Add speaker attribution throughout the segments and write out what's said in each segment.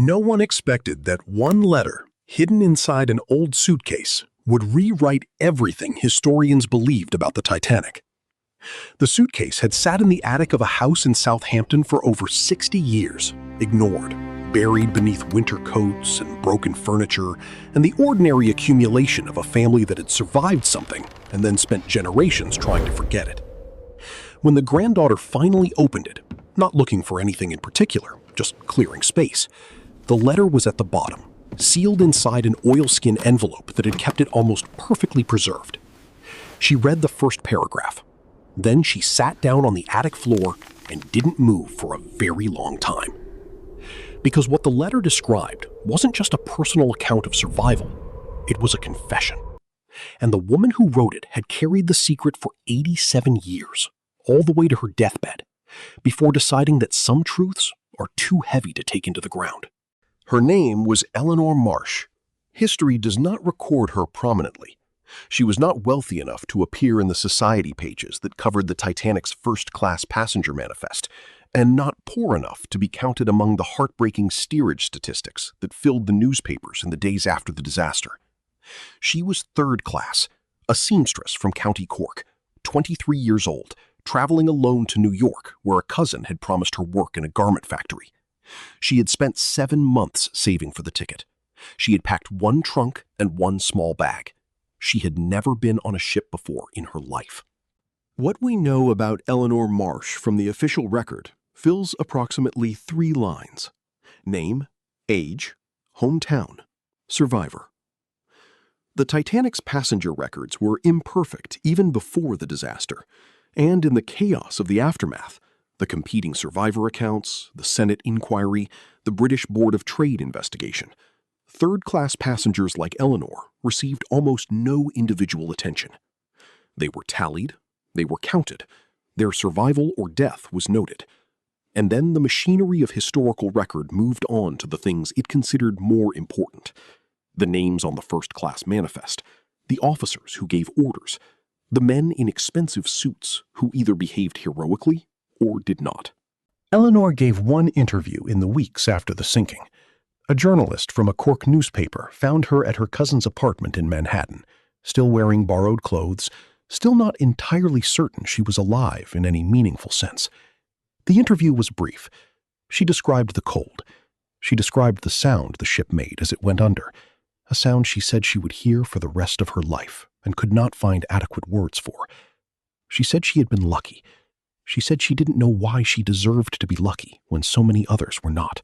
Speaker 1: No one expected that one letter, hidden inside an old suitcase, would rewrite everything historians believed about the Titanic. The suitcase had sat in the attic of a house in Southampton for over 60 years, ignored, buried beneath winter coats and broken furniture, and the ordinary accumulation of a family that had survived something and then spent generations trying to forget it. When the granddaughter finally opened it, not looking for anything in particular, just clearing space, the letter was at the bottom, sealed inside an oilskin envelope that had kept it almost perfectly preserved. She read the first paragraph. Then she sat down on the attic floor and didn't move for a very long time. Because what the letter described wasn't just a personal account of survival, it was a confession. And the woman who wrote it had carried the secret for 87 years, all the way to her deathbed, before deciding that some truths are too heavy to take into the ground. Her name was Eleanor Marsh. History does not record her prominently. She was not wealthy enough to appear in the society pages that covered the Titanic's first-class passenger manifest, and not poor enough to be counted among the heartbreaking steerage statistics that filled the newspapers in the days after the disaster. She was third class, a seamstress from County Cork, 23 years old, traveling alone to New York, where a cousin had promised her work in a garment factory. She had spent 7 months saving for the ticket. She had packed one trunk and one small bag. She had never been on a ship before in her life. What we know about Eleanor Marsh from the official record fills approximately 3 lines: name, age, hometown, survivor. The Titanic's passenger records were imperfect even before the disaster, and in the chaos of the aftermath, the competing survivor accounts, the Senate inquiry, the British Board of Trade investigation, third-class passengers like Eleanor received almost no individual attention. They were tallied, they were counted, their survival or death was noted, and then the machinery of historical record moved on to the things it considered more important: the names on the first-class manifest, the officers who gave orders, the men in expensive suits who either behaved heroically or did not. Eleanor gave one interview in the weeks after the sinking. A journalist from a Cork newspaper found her at her cousin's apartment in Manhattan, still wearing borrowed clothes, still not entirely certain she was alive in any meaningful sense. The interview was brief. She described the cold. She described the sound the ship made as it went under, a sound she said she would hear for the rest of her life and could not find adequate words for. She said she had been lucky. She said she didn't know why she deserved to be lucky when so many others were not.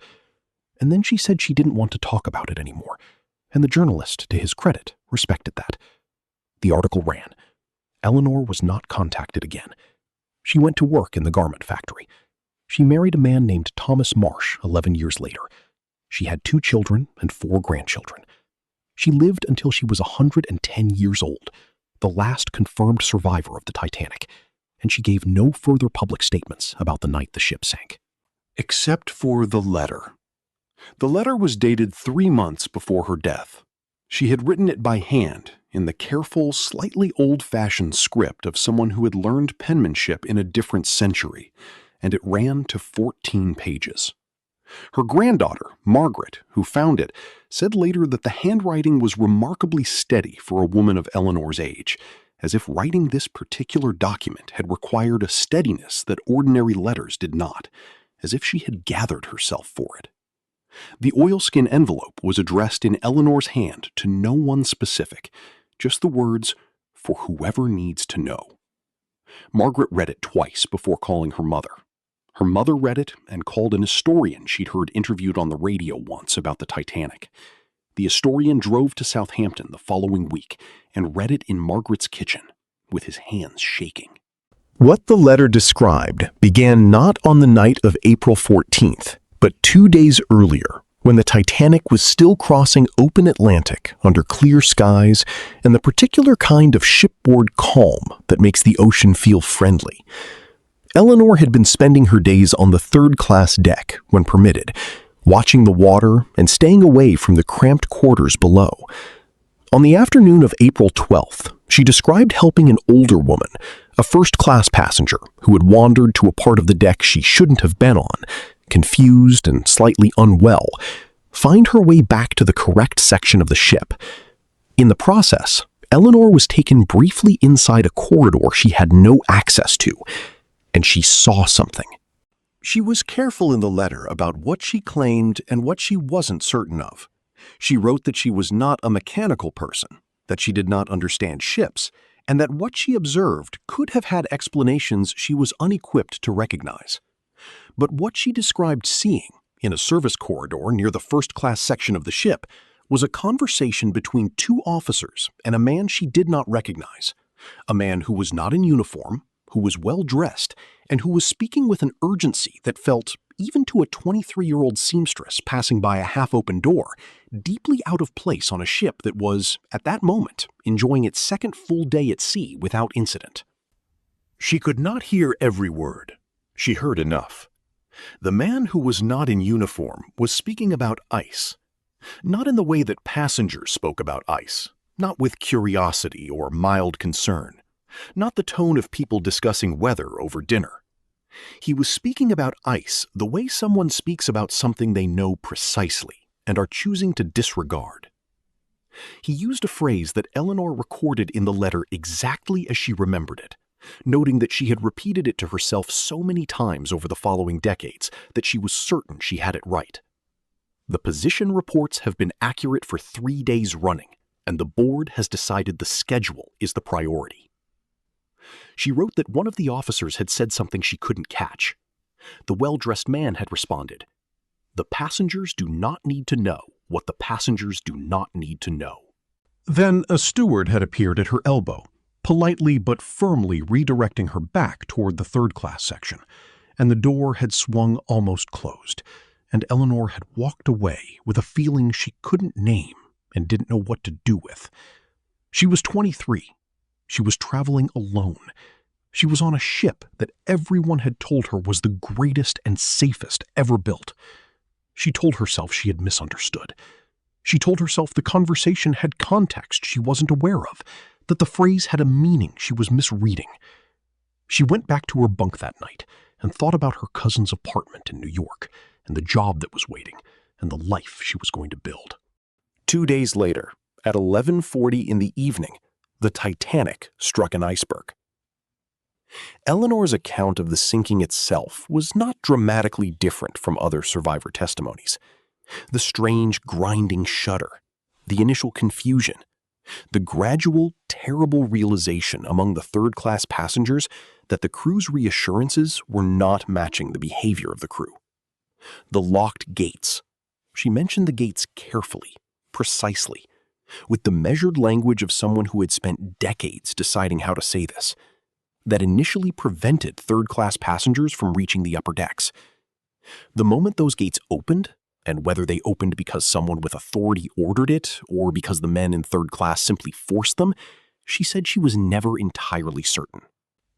Speaker 1: And then she said she didn't want to talk about it anymore, and the journalist, to his credit, respected that. The article ran: Eleanor was not contacted again. She went to work in the garment factory. She married a man named Thomas Marsh 11 years later. She had 2 children and 4 grandchildren. She lived until she was 110 years old, the last confirmed survivor of the Titanic, and she gave no further public statements about the night the ship sank. Except for the letter. The letter was dated 3 months before her death. She had written it by hand in the careful, slightly old-fashioned script of someone who had learned penmanship in a different century, and it ran to 14 pages. Her granddaughter, Margaret, who found it, said later that the handwriting was remarkably steady for a woman of Eleanor's age, as if writing this particular document had required a steadiness that ordinary letters did not, as if she had gathered herself for it. The oilskin envelope was addressed in Eleanor's hand to no one specific, just the words, "For whoever needs to know." Margaret read it twice before calling her mother. Her mother read it and called an historian she'd heard interviewed on the radio once about the Titanic. The historian drove to Southampton the following week and read it in Margaret's kitchen, with his hands shaking. What the letter described began not on the night of April 14th, but 2 days earlier, when the Titanic was still crossing open Atlantic under clear skies and the particular kind of shipboard calm that makes the ocean feel friendly. Eleanor had been spending her days on the third-class deck, when permitted, watching the water and staying away from the cramped quarters below. On the afternoon of April 12th, she described helping an older woman, a first-class passenger who had wandered to a part of the deck she shouldn't have been on, confused and slightly unwell, find her way back to the correct section of the ship. In the process, Eleanor was taken briefly inside a corridor she had no access to, and she saw something. She was careful in the letter about what she claimed and what she wasn't certain of. She wrote that she was not a mechanical person, that she did not understand ships, and that what she observed could have had explanations she was unequipped to recognize. But what she described seeing, in a service corridor near the first-class section of the ship, was a conversation between two officers and a man she did not recognize, a man who was not in uniform, who was well-dressed, and who was speaking with an urgency that felt, even to a 23-year-old seamstress passing by a half-open door, deeply out of place on a ship that was, at that moment, enjoying its second full day at sea without incident. She could not hear every word. She heard enough. The man who was not in uniform was speaking about ice. Not in the way that passengers spoke about ice, not with curiosity or mild concern, not the tone of people discussing weather over dinner. He was speaking about ice the way someone speaks about something they know precisely and are choosing to disregard. He used a phrase that Eleanor recorded in the letter exactly as she remembered it, noting that she had repeated it to herself so many times over the following decades that she was certain she had it right. The position reports have been accurate for 3 days running, and the board has decided the schedule is the priority. She wrote that one of the officers had said something she couldn't catch. The well-dressed man had responded, "The passengers do not need to know what the passengers do not need to know." Then a steward had appeared at her elbow, politely but firmly redirecting her back toward the third-class section, and the door had swung almost closed, and Eleanor had walked away with a feeling she couldn't name and didn't know what to do with. She was 23. She was traveling alone. She was on a ship that everyone had told her was the greatest and safest ever built. She told herself she had misunderstood. She told herself the conversation had context she wasn't aware of, that the phrase had a meaning she was misreading. She went back to her bunk that night and thought about her cousin's apartment in New York and the job that was waiting and the life she was going to build. 2 days later, at 11:40 in the evening, the Titanic struck an iceberg. Eleanor's account of the sinking itself was not dramatically different from other survivor testimonies. The strange, grinding shudder, the initial confusion, the gradual, terrible realization among the third-class passengers that the crew's reassurances were not matching the behavior of the crew. The locked gates. She mentioned the gates carefully, precisely, with the measured language of someone who had spent decades deciding how to say this, that initially prevented third-class passengers from reaching the upper decks. The moment those gates opened, and whether they opened because someone with authority ordered it or because the men in third class simply forced them, she said she was never entirely certain.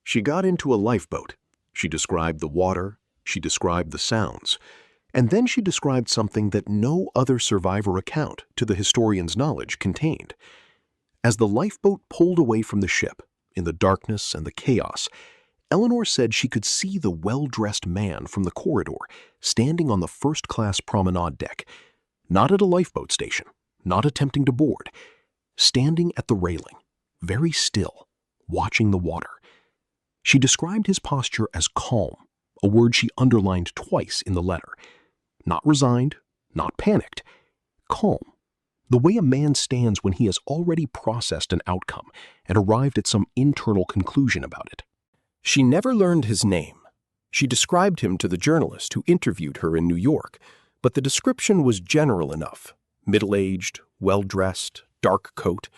Speaker 1: She got into a lifeboat. She described the water. She described the sounds. And then she described something that no other survivor account, to the historian's knowledge, contained. As the lifeboat pulled away from the ship, in the darkness and the chaos, Eleanor said she could see the well-dressed man from the corridor standing on the first-class promenade deck, not at a lifeboat station, not attempting to board, standing at the railing, very still, watching the water. She described his posture as calm, a word she underlined twice in the letter. Not resigned, not panicked, calm. The way a man stands when he has already processed an outcome and arrived at some internal conclusion about it. She never learned his name. She described him to the journalist who interviewed her in New York, but the description was general enough, middle-aged, well-dressed, dark coat,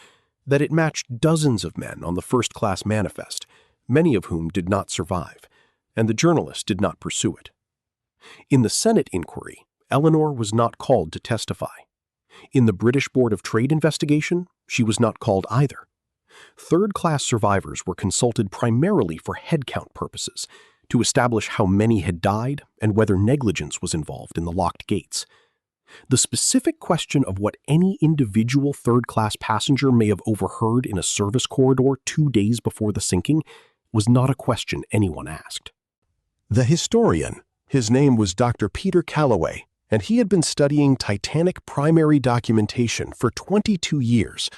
Speaker 1: that it matched dozens of men on the first-class manifest, many of whom did not survive, and the journalist did not pursue it. In the Senate inquiry, Eleanor was not called to testify. In the British Board of Trade investigation, she was not called either. Third-class survivors were consulted primarily for headcount purposes, to establish how many had died and whether negligence was involved in the locked gates. The specific question of what any individual third-class passenger may have overheard in a service corridor 2 days before the sinking was not a question anyone asked. The historian, his name was Dr. Peter Calloway, and he had been studying Titanic primary documentation for 22 years,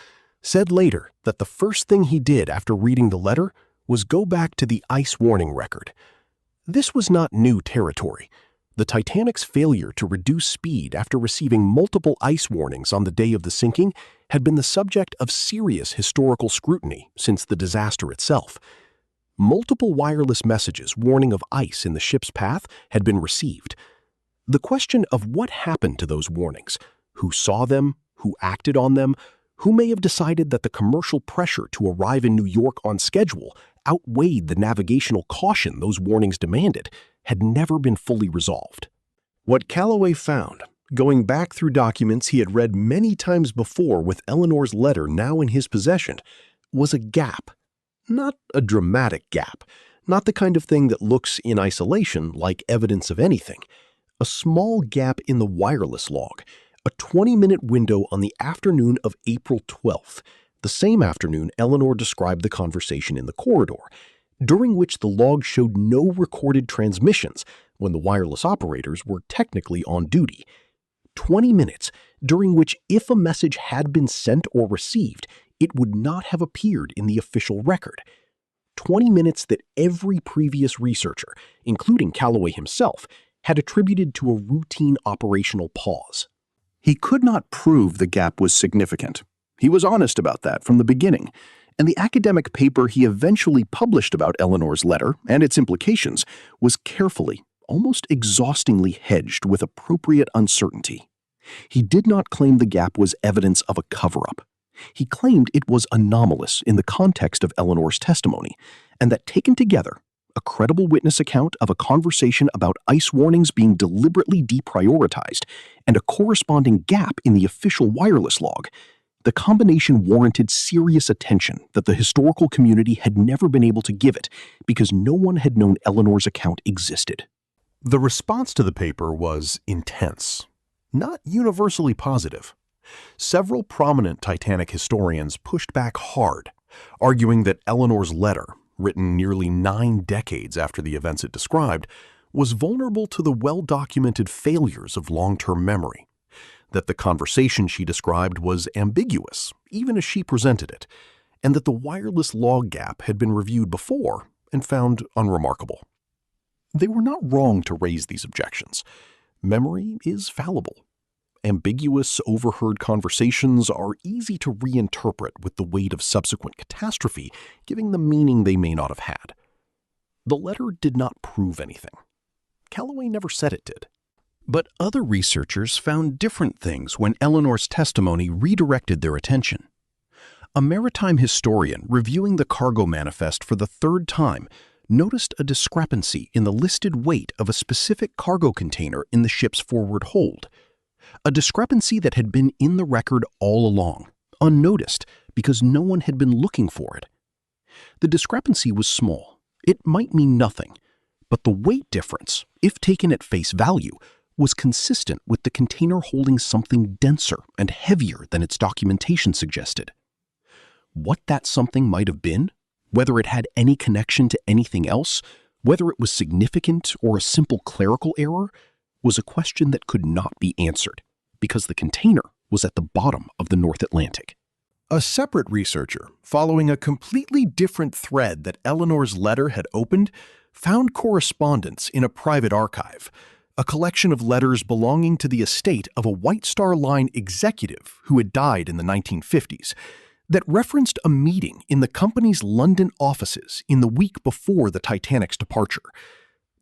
Speaker 1: said later that the first thing he did after reading the letter was go back to the ice warning record. This was not new territory. The Titanic's failure to reduce speed after receiving multiple ice warnings on the day of the sinking had been the subject of serious historical scrutiny since the disaster itself. Multiple wireless messages warning of ice in the ship's path had been received. The question of what happened to those warnings, who saw them, who acted on them, who may have decided that the commercial pressure to arrive in New York on schedule outweighed the navigational caution those warnings demanded, had never been fully resolved. What Calloway found, going back through documents he had read many times before with Eleanor's letter now in his possession, was a gap. Not a dramatic gap, not the kind of thing that looks in isolation like evidence of anything. A small gap in the wireless log, a 20-minute window on the afternoon of April 12th, the same afternoon Eleanor described the conversation in the corridor, during which the log showed no recorded transmissions when the wireless operators were technically on duty. 20 minutes during which if a message had been sent or received, it would not have appeared in the official record. 20 minutes that every previous researcher, including Calloway himself, had attributed to a routine operational pause. He could not prove the gap was significant. He was honest about that from the beginning, and the academic paper he eventually published about Eleanor's letter and its implications was carefully, almost exhaustingly hedged with appropriate uncertainty. He did not claim the gap was evidence of a cover-up. He claimed it was anomalous in the context of Eleanor's testimony, and that taken together, a credible witness account of a conversation about ice warnings being deliberately deprioritized, and a corresponding gap in the official wireless log, the combination warranted serious attention that the historical community had never been able to give it because no one had known Eleanor's account existed. The response to the paper was intense, not universally positive. Several prominent Titanic historians pushed back hard, arguing that Eleanor's letter, written nearly 9 decades after the events it described, was vulnerable to the well-documented failures of long-term memory, that the conversation she described was ambiguous, even as she presented it, and that the wireless log gap had been reviewed before and found unremarkable. They were not wrong to raise these objections. Memory is fallible. Ambiguous, overheard conversations are easy to reinterpret with the weight of subsequent catastrophe, giving them meaning they may not have had. The letter did not prove anything. Calloway never said it did. But other researchers found different things when Eleanor's testimony redirected their attention. A maritime historian reviewing the cargo manifest for the 3rd time noticed a discrepancy in the listed weight of a specific cargo container in the ship's forward hold, a discrepancy that had been in the record all along, unnoticed because no one had been looking for it. The discrepancy was small. It might mean nothing, but the weight difference, if taken at face value, was consistent with the container holding something denser and heavier than its documentation suggested. What that something might have been, whether it had any connection to anything else, whether it was significant or a simple clerical error, was a question that could not be answered, because the container was at the bottom of the North Atlantic. A separate researcher, following a completely different thread that Eleanor's letter had opened, found correspondence in a private archive, a collection of letters belonging to the estate of a White Star Line executive who had died in the 1950s, that referenced a meeting in the company's London offices in the week before the Titanic's departure.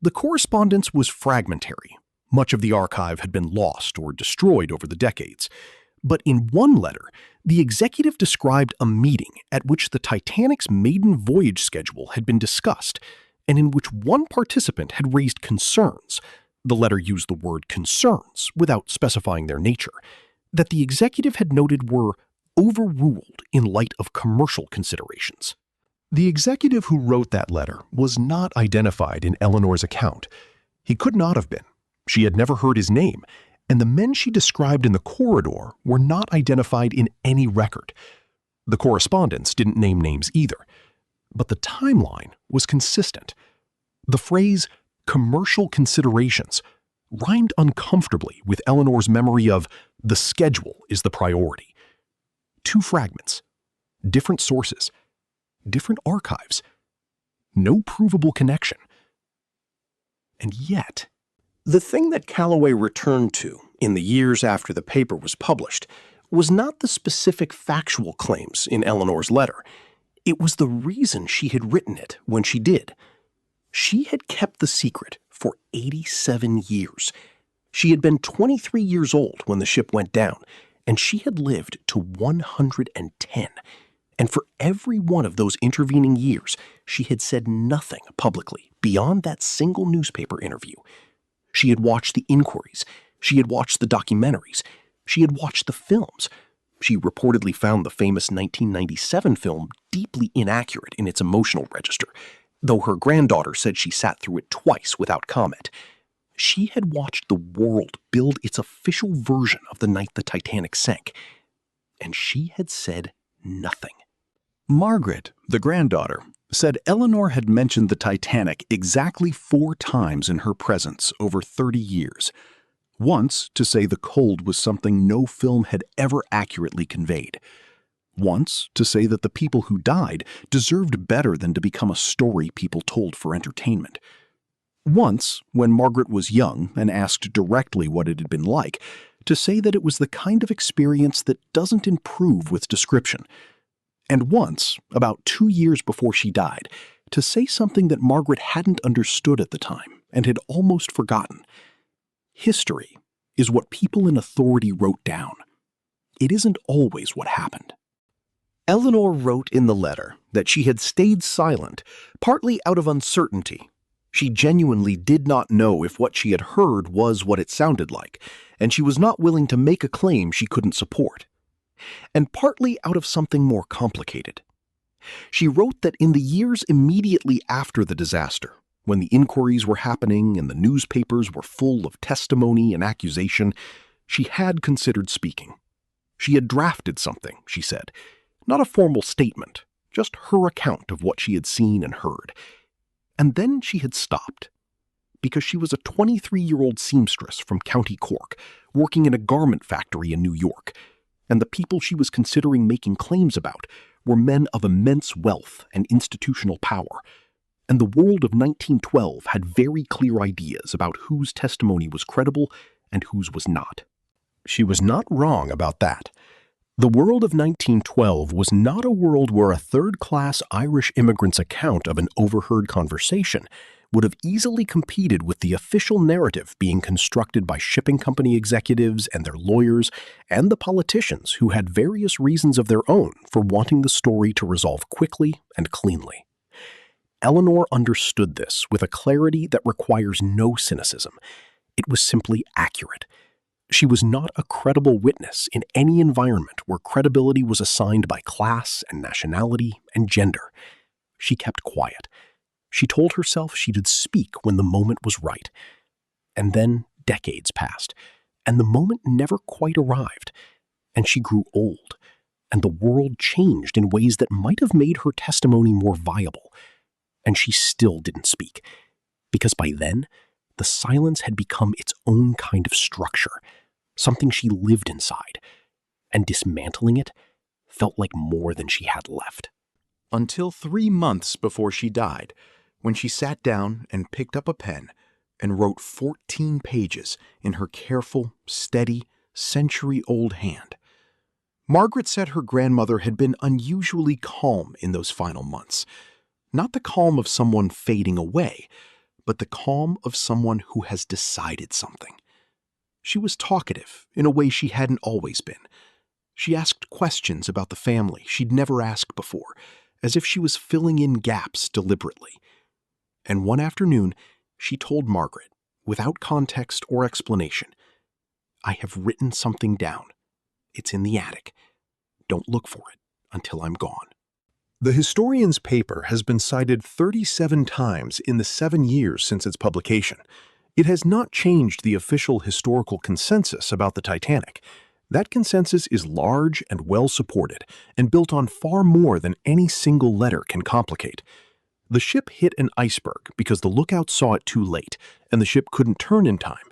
Speaker 1: The correspondence was fragmentary. Much of the archive had been lost or destroyed over the decades. But in one letter, the executive described a meeting at which the Titanic's maiden voyage schedule had been discussed, and in which one participant had raised concerns — the letter used the word concerns without specifying their nature — that the executive had noted were overruled in light of commercial considerations. The executive who wrote that letter was not identified in Eleanor's account. He could not have been. She had never heard his name, and the men she described in the corridor were not identified in any record. The correspondence didn't name names either, but the timeline was consistent. The phrase commercial considerations rhymed uncomfortably with Eleanor's memory of the schedule is the priority. Two fragments, different sources, different archives, no provable connection. And yet, the thing that Calloway returned to in the years after the paper was published was not the specific factual claims in Eleanor's letter. It was the reason she had written it when she did. She had kept the secret for 87 years. She had been 23 years old when the ship went down, and she had lived to 110. And for every one of those intervening years, she had said nothing publicly beyond that single newspaper interview. She had watched the inquiries. She had watched the documentaries. She had watched the films. She reportedly found the famous 1997 film deeply inaccurate in its emotional register, though her granddaughter said she sat through it twice without comment. She had watched the world build its official version of the night the Titanic sank, and she had said nothing.
Speaker 2: Margaret, the granddaughter, said Eleanor had mentioned the Titanic exactly 4 times in her presence over 30 years. Once to say the cold was something no film had ever accurately conveyed. Once to say that the people who died deserved better than to become a story people told for entertainment. Once, when Margaret was young and asked directly what it had been like, to say that it was the kind of experience that doesn't improve with description. And once, about 2 years before she died, to say something that Margaret hadn't understood at the time and had almost forgotten. History is what people in authority wrote down. It isn't always what happened. Eleanor wrote in the letter that she had stayed silent, partly out of uncertainty. She genuinely did not know if what she had heard was what it sounded like, and she was not willing to make a claim she couldn't support. And partly out of something more complicated. She wrote that in the years immediately after the disaster, when the inquiries were happening and the newspapers were full of testimony and accusation, she had considered speaking. She had drafted something, she said, not a formal statement, just her account of what she had seen and heard. And then she had stopped, because she was a 23-year-old seamstress from County Cork, working in a garment factory in New York, and the people she was considering making claims about were men of immense wealth and institutional power, and the world of 1912 had very clear ideas about whose testimony was credible and whose was not. She was not wrong about that. The world of 1912 was not a world where a third-class Irish immigrant's account of an overheard conversation would have easily competed with the official narrative being constructed by shipping company executives and their lawyers and the politicians who had various reasons of their own for wanting the story to resolve quickly and cleanly. Eleanor understood this with a clarity that requires no cynicism. It was simply accurate. She was not a credible witness in any environment where credibility was assigned by class and nationality and gender. She kept quiet. She told herself she would speak when the moment was right. And then decades passed, and the moment never quite arrived. And she grew old, and the world changed in ways that might have made her testimony more viable. And she still didn't speak, because by then, the silence had become its own kind of structure, something she lived inside, and dismantling it felt like more than she had left. Until 3 months before she died, when she sat down and picked up a pen and wrote 14 pages in her careful, steady, century-old hand. Margaret said her grandmother had been unusually calm in those final months. Not the calm of someone fading away, but the calm of someone who has decided something. She was talkative in a way she hadn't always been. She asked questions about the family she'd never asked before, as if she was filling in gaps deliberately. And one afternoon, she told Margaret, without context or explanation, "I have written something down. It's in the attic. Don't look for it until I'm gone." The historian's paper has been cited 37 times in the 7 years since its publication. It has not changed the official historical consensus about the Titanic. That consensus is large and well supported and built on far more than any single letter can complicate. The ship hit an iceberg because the lookout saw it too late, and the ship couldn't turn in time,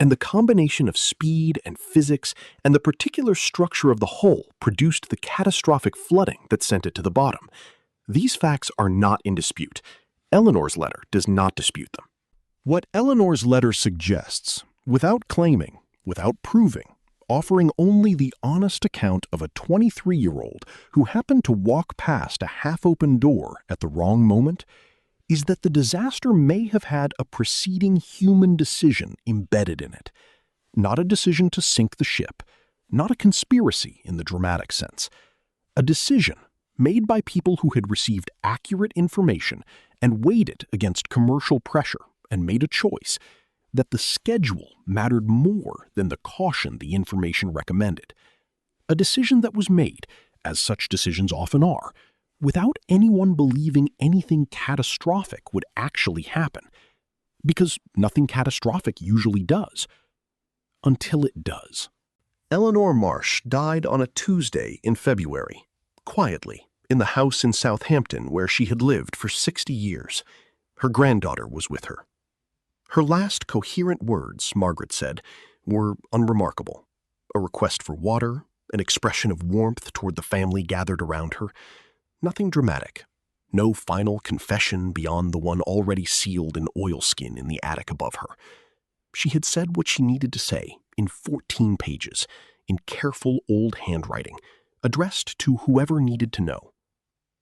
Speaker 1: And the combination of speed and physics and the particular structure of the hull produced the catastrophic flooding that sent it to the bottom. These facts are not in dispute. Eleanor's letter does not dispute them. What Eleanor's letter suggests, without claiming, without proving, offering only the honest account of a 23-year-old who happened to walk past a half-open door at the wrong moment, is that the disaster may have had a preceding human decision embedded in it. Not a decision to sink the ship, not a conspiracy in the dramatic sense. A decision made by people who had received accurate information and weighed it against commercial pressure and made a choice that the schedule mattered more than the caution the information recommended. A decision that was made, as such decisions often are, without anyone believing anything catastrophic would actually happen. Because nothing catastrophic usually does. Until it does. Eleanor Marsh died on a Tuesday in February, quietly, in the house in Southampton where she had lived for 60 years. Her granddaughter was with her. Her last coherent words, Margaret said, were unremarkable. A request for water, an expression of warmth toward the family gathered around her. Nothing dramatic. No final confession beyond the one already sealed in oilskin in the attic above her. She had said what she needed to say in 14 pages, in careful old handwriting, addressed to whoever needed to know.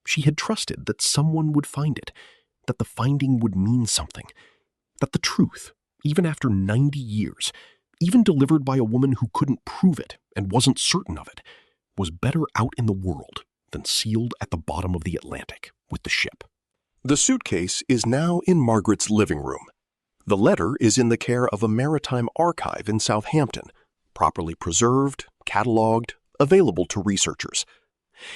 Speaker 1: She had trusted that someone would find it, that the finding would mean something, that the truth, even after 90 years, even delivered by a woman who couldn't prove it and wasn't certain of it, was better out in the world than sealed at the bottom of the Atlantic with the ship. The suitcase is now in Margaret's living room. The letter is in the care of a maritime archive in Southampton, properly preserved, catalogued, available to researchers.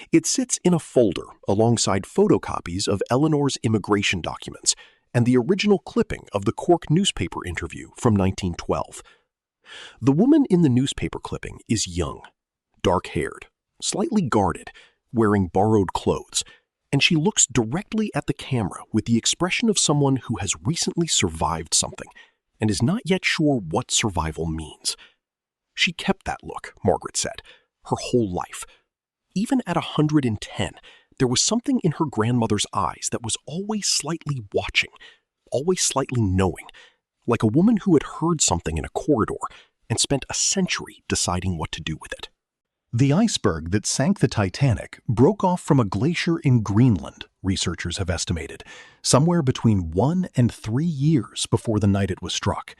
Speaker 1: It sits in a folder alongside photocopies of Eleanor's immigration documents and the original clipping of the Cork newspaper interview from 1912. The woman in the newspaper clipping is young, dark-haired, slightly guarded, wearing borrowed clothes, and she looks directly at the camera with the expression of someone who has recently survived something and is not yet sure what survival means. She kept that look, Margaret said, her whole life. Even at 110, there was something in her grandmother's eyes that was always slightly watching, always slightly knowing, like a woman who had heard something in a corridor and spent a century deciding what to do with it. The iceberg that sank the Titanic broke off from a glacier in Greenland, researchers have estimated, somewhere between 1 and 3 years before the night it was struck.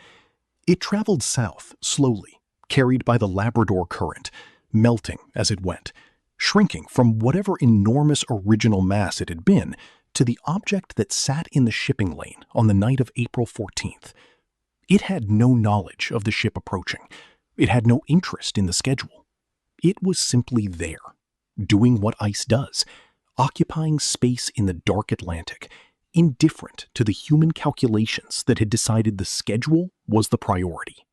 Speaker 1: It traveled south, slowly, carried by the Labrador Current, melting as it went, shrinking from whatever enormous original mass it had been to the object that sat in the shipping lane on the night of April 14th. It had no knowledge of the ship approaching. It had no interest in the schedule. It was simply there, doing what ice does, occupying space in the dark Atlantic, indifferent to the human calculations that had decided the schedule was the priority.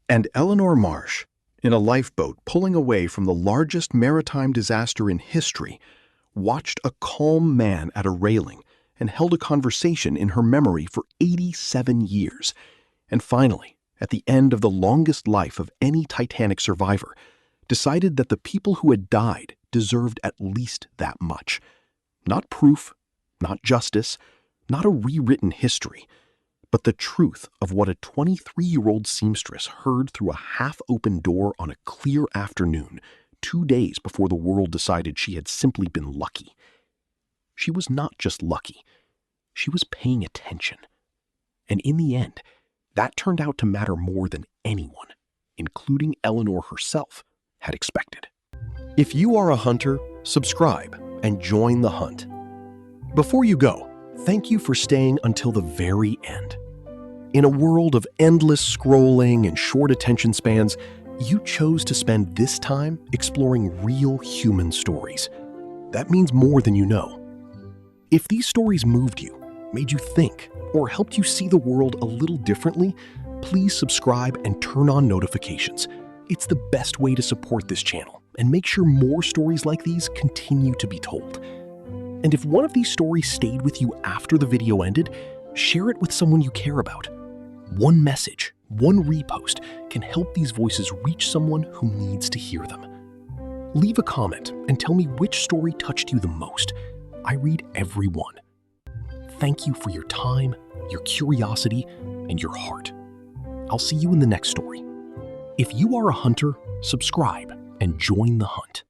Speaker 1: And Eleanor Marsh, in a lifeboat pulling away from the largest maritime disaster in history, watched a calm man at a railing and held a conversation in her memory for 87 years. And finally, at the end of the longest life of any Titanic survivor, decided that the people who had died deserved at least that much. Not proof, not justice, not a rewritten history, but the truth of what a 23-year-old seamstress heard through a half-open door on a clear afternoon, 2 days before the world decided she had simply been lucky. She was not just lucky. She was paying attention. And in the end, that turned out to matter more than anyone, including Eleanor herself, had expected. If you are a hunter, subscribe and join the hunt. Before you go, thank you for staying until the very end. In a world of endless scrolling and short attention spans, you chose to spend this time exploring real human stories. That means more than you know. If these stories moved you, made you think, or helped you see the world a little differently, please subscribe and turn on notifications. It's the best way to support this channel and make sure more stories like these continue to be told. And if one of these stories stayed with you after the video ended, share it with someone you care about. One message One repost can help these voices reach someone who needs to hear them. Leave a comment and tell me which story touched you the most. I read every one. Thank you for your time, your curiosity, and your heart. I'll see you in the next story. If you are a hunter, subscribe and join the hunt.